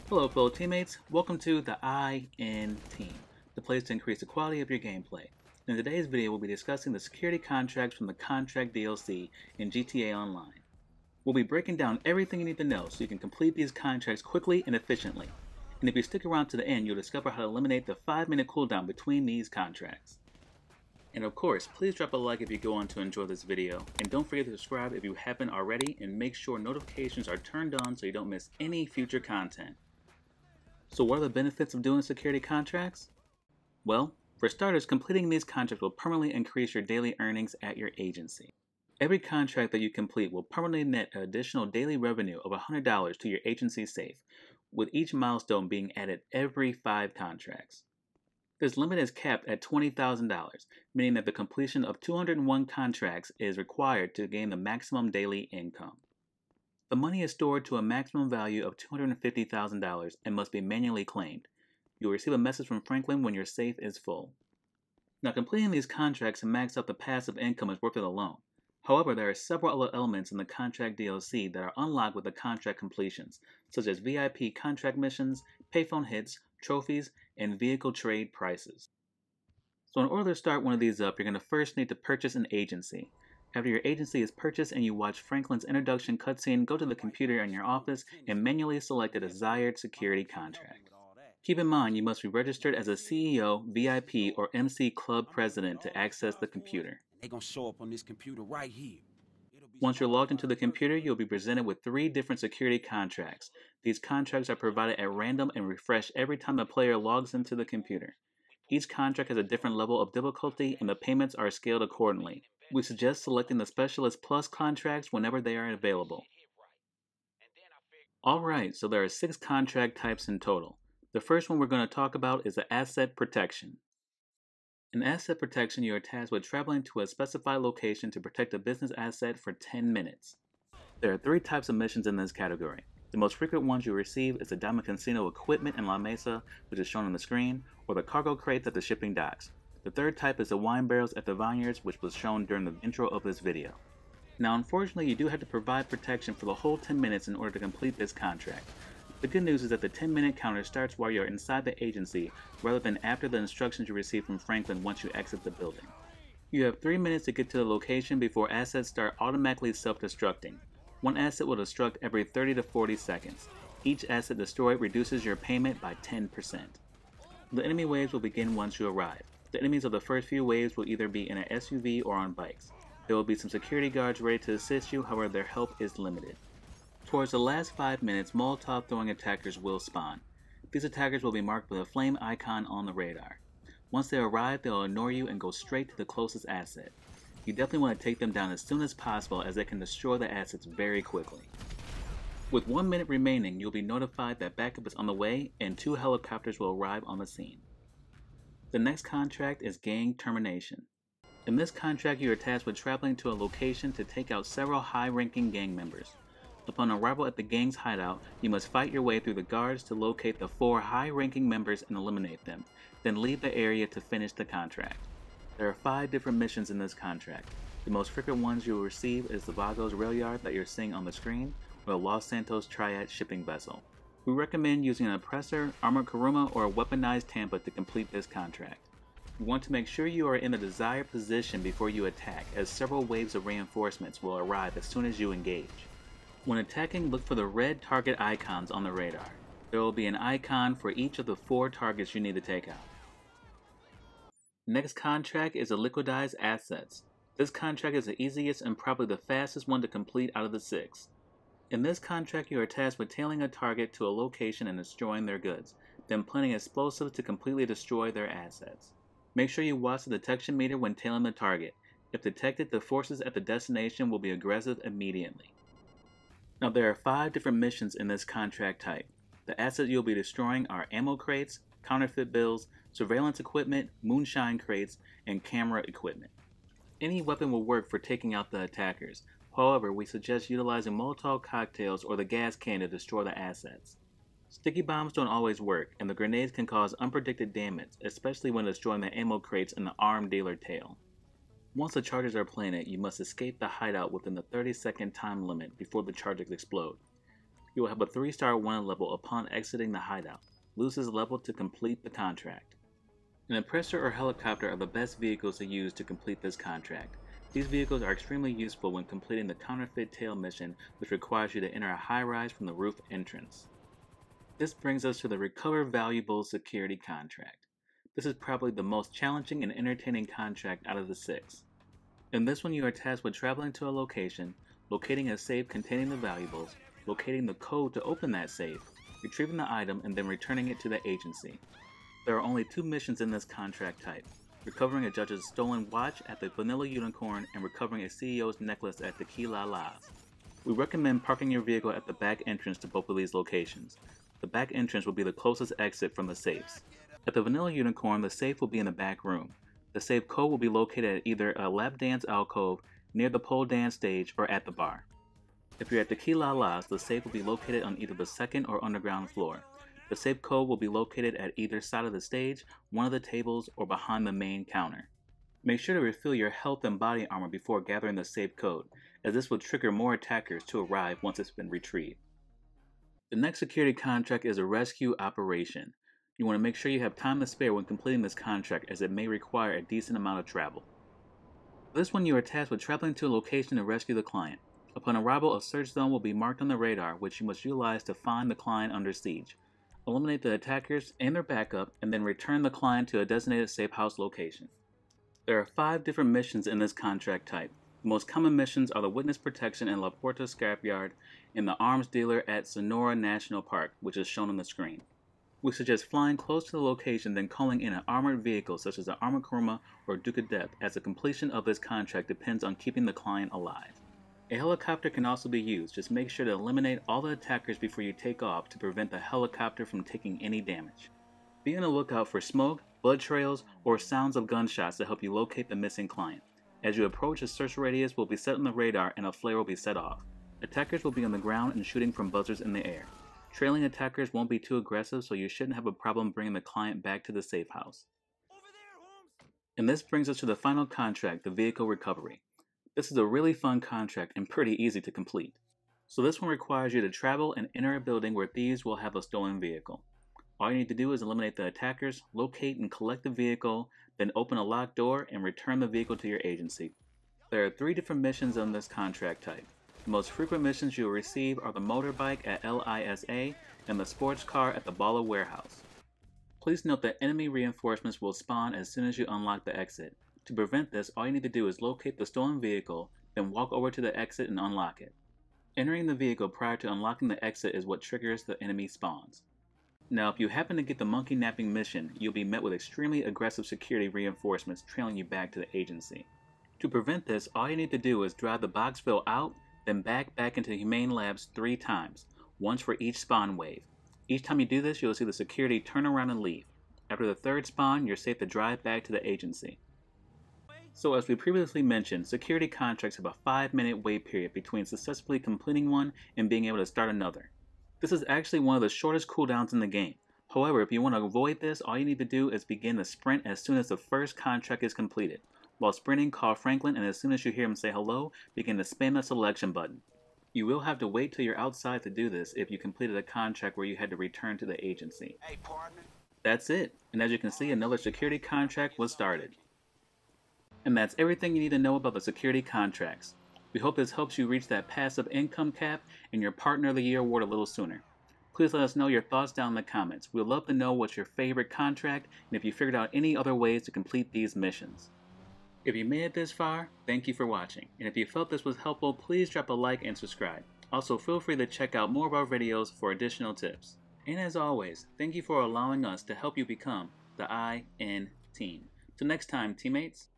Hello fellow teammates, welcome to the IN Team, the place to increase the quality of your gameplay. In today's video we'll be discussing the security contracts from the Contract DLC in GTA Online. We'll be breaking down everything you need to know so you can complete these contracts quickly and efficiently. And if you stick around to the end, you'll discover how to eliminate the 5-minute cooldown between these contracts. And of course, please drop a like if you go on to enjoy this video, and don't forget to subscribe if you haven't already, and make sure notifications are turned on so you don't miss any future content. So what are the benefits of doing security contracts? Well, for starters, completing these contracts will permanently increase your daily earnings at your agency. Every contract that you complete will permanently net an additional daily revenue of $100 to your agency safe, with each milestone being added every 5 contracts. This limit is capped at $20,000, meaning that the completion of 201 contracts is required to gain the maximum daily income. The money is stored to a maximum value of $250,000 and must be manually claimed. You will receive a message from Franklin when your safe is full. Now, completing these contracts to max out the passive income is worth it alone. However, there are several other elements in the contract DLC that are unlocked with the contract completions, such as VIP contract missions, payphone hits, trophies, and vehicle trade prices. So in order to start one of these up, you're going to first need to purchase an agency. After your agency is purchased and you watch Franklin's introduction cutscene, go to the computer in your office and manually select a desired security contract. Keep in mind you must be registered as a CEO, VIP, or MC Club President to access the computer. They're gonna show up on this computer right here. Once you're logged into the computer, you'll be presented with 3 different security contracts. These contracts are provided at random and refresh every time a player logs into the computer. Each contract has a different level of difficulty and the payments are scaled accordingly. We suggest selecting the Specialist Plus contracts whenever they are available. Alright, so there are 6 contract types in total. The first one we're going to talk about is the Asset Protection. In Asset Protection, you are tasked with traveling to a specified location to protect a business asset for 10 minutes. There are 3 types of missions in this category. The most frequent ones you receive is the Diamond Casino equipment in La Mesa, which is shown on the screen, or the cargo crates at the shipping docks. The third type is the wine barrels at the vineyards, which was shown during the intro of this video. Now unfortunately, you do have to provide protection for the whole 10 minutes in order to complete this contract. The good news is that the 10-minute counter starts while you're inside the agency, rather than after the instructions you receive from Franklin once you exit the building. You have 3 minutes to get to the location before assets start automatically self-destructing. One asset will destruct every 30 to 40 seconds. Each asset destroyed reduces your payment by 10%. The enemy waves will begin once you arrive. The enemies of the first few waves will either be in an SUV or on bikes. There will be some security guards ready to assist you, however their help is limited. Towards the last 5 minutes, Molotov throwing attackers will spawn. These attackers will be marked with a flame icon on the radar. Once they arrive, they will ignore you and go straight to the closest asset. You definitely want to take them down as soon as possible as they can destroy the assets very quickly. With 1 minute remaining, you'll be notified that backup is on the way and 2 helicopters will arrive on the scene. The next contract is Gang Termination. In this contract, you are tasked with traveling to a location to take out several high-ranking gang members. Upon arrival at the gang's hideout, you must fight your way through the guards to locate the 4 high-ranking members and eliminate them, then leave the area to finish the contract. There are 5 different missions in this contract. The most frequent ones you will receive is the Vagos rail yard that you're seeing on the screen, or the Los Santos Triad shipping vessel. We recommend using an oppressor, armored Kuruma, or a weaponized Tampa to complete this contract. You want to make sure you are in the desired position before you attack, as several waves of reinforcements will arrive as soon as you engage. When attacking, look for the red target icons on the radar. There will be an icon for each of the 4 targets you need to take out. Next contract is the Liquidize Assets. This contract is the easiest and probably the fastest one to complete out of the 6. In this contract, you are tasked with tailing a target to a location and destroying their goods, then planting explosives to completely destroy their assets. Make sure you watch the detection meter when tailing the target. If detected, the forces at the destination will be aggressive immediately. Now there are 5 different missions in this contract type. The assets you'll be destroying are ammo crates, counterfeit bills, surveillance equipment, moonshine crates, and camera equipment. Any weapon will work for taking out the attackers. However, we suggest utilizing Molotov cocktails or the gas can to destroy the assets. Sticky bombs don't always work, and the grenades can cause unpredicted damage, especially when destroying the ammo crates in the armed dealer tail. Once the charges are planted, you must escape the hideout within the 30-second time limit before the charges explode. You will have a 3-star wanted level upon exiting the hideout. Lose this level to complete the contract. An oppressor or helicopter are the best vehicles to use to complete this contract. These vehicles are extremely useful when completing the counterfeit tail mission, which requires you to enter a high-rise from the roof entrance. This brings us to the Recover Valuable Security contract. This is probably the most challenging and entertaining contract out of the 6. In this one, you are tasked with traveling to a location, locating a safe containing the valuables, locating the code to open that safe, retrieving the item, and then returning it to the agency. There are only 2 missions in this contract type: recovering a judge's stolen watch at the Vanilla Unicorn and recovering a CEO's necklace at the Key La La's. We recommend parking your vehicle at the back entrance to both of these locations. The back entrance will be the closest exit from the safes. At the Vanilla Unicorn, the safe will be in the back room. The safe code will be located at either a lap dance alcove, near the pole dance stage, or at the bar. If you're at the Key La La's, the safe will be located on either the second or underground floor. The safe code will be located at either side of the stage, one of the tables, or behind the main counter. Make sure to refill your health and body armor before gathering the safe code, as this will trigger more attackers to arrive once it's been retrieved. The next security contract is a rescue operation. You want to make sure you have time to spare when completing this contract, as it may require a decent amount of travel. For this one, you are tasked with traveling to a location to rescue the client. Upon arrival, a search zone will be marked on the radar, which you must utilize to find the client under siege. Eliminate the attackers and their backup, and then return the client to a designated safe house location. There are 5 different missions in this contract type. The most common missions are the Witness Protection in La Puerta Scrapyard and the Arms Dealer at Sonora National Park, which is shown on the screen. We suggest flying close to the location, then calling in an armored vehicle such as an Armored Kuruma or Duke of Death, as the completion of this contract depends on keeping the client alive. A helicopter can also be used. Just make sure to eliminate all the attackers before you take off to prevent the helicopter from taking any damage. Be on the lookout for smoke, blood trails, or sounds of gunshots to help you locate the missing client. As you approach, a search radius will be set on the radar and a flare will be set off. Attackers will be on the ground and shooting from buzzers in the air. Trailing attackers won't be too aggressive, so you shouldn't have a problem bringing the client back to the safe house. And this brings us to the final contract, the Vehicle Recovery. This is a really fun contract and pretty easy to complete. So this one requires you to travel and enter a building where thieves will have a stolen vehicle. All you need to do is eliminate the attackers, locate and collect the vehicle, then open a locked door and return the vehicle to your agency. There are 3 different missions on this contract type. The most frequent missions you will receive are the motorbike at LISA and the sports car at the Bala warehouse. Please note that enemy reinforcements will spawn as soon as you unlock the exit. To prevent this, all you need to do is locate the stolen vehicle, then walk over to the exit and unlock it. Entering the vehicle prior to unlocking the exit is what triggers the enemy spawns. Now, if you happen to get the monkey napping mission, you'll be met with extremely aggressive security reinforcements trailing you back to the agency. To prevent this, all you need to do is drive the Boxville out, then back into the Humane Labs 3 times, once for each spawn wave. Each time you do this, you'll see the security turn around and leave. After the 3rd spawn, you're safe to drive back to the agency. So as we previously mentioned, security contracts have a 5-minute wait period between successfully completing one and being able to start another. This is actually one of the shortest cooldowns in the game. However, if you want to avoid this, all you need to do is begin the sprint as soon as the first contract is completed. While sprinting, call Franklin, and as soon as you hear him say hello, begin to spam the selection button. You will have to wait till you're outside to do this if you completed a contract where you had to return to the agency. Hey, partner. That's it, and as you can see, another security contract was started. And that's everything you need to know about the security contracts. We hope this helps you reach that passive income cap and your Partner of the Year award a little sooner. Please let us know your thoughts down in the comments. We'd love to know what's your favorite contract and if you figured out any other ways to complete these missions. If you made it this far, thank you for watching. And if you felt this was helpful, please drop a like and subscribe. Also, feel free to check out more of our videos for additional tips. And as always, thank you for allowing us to help you become the IN team. Till next time, teammates.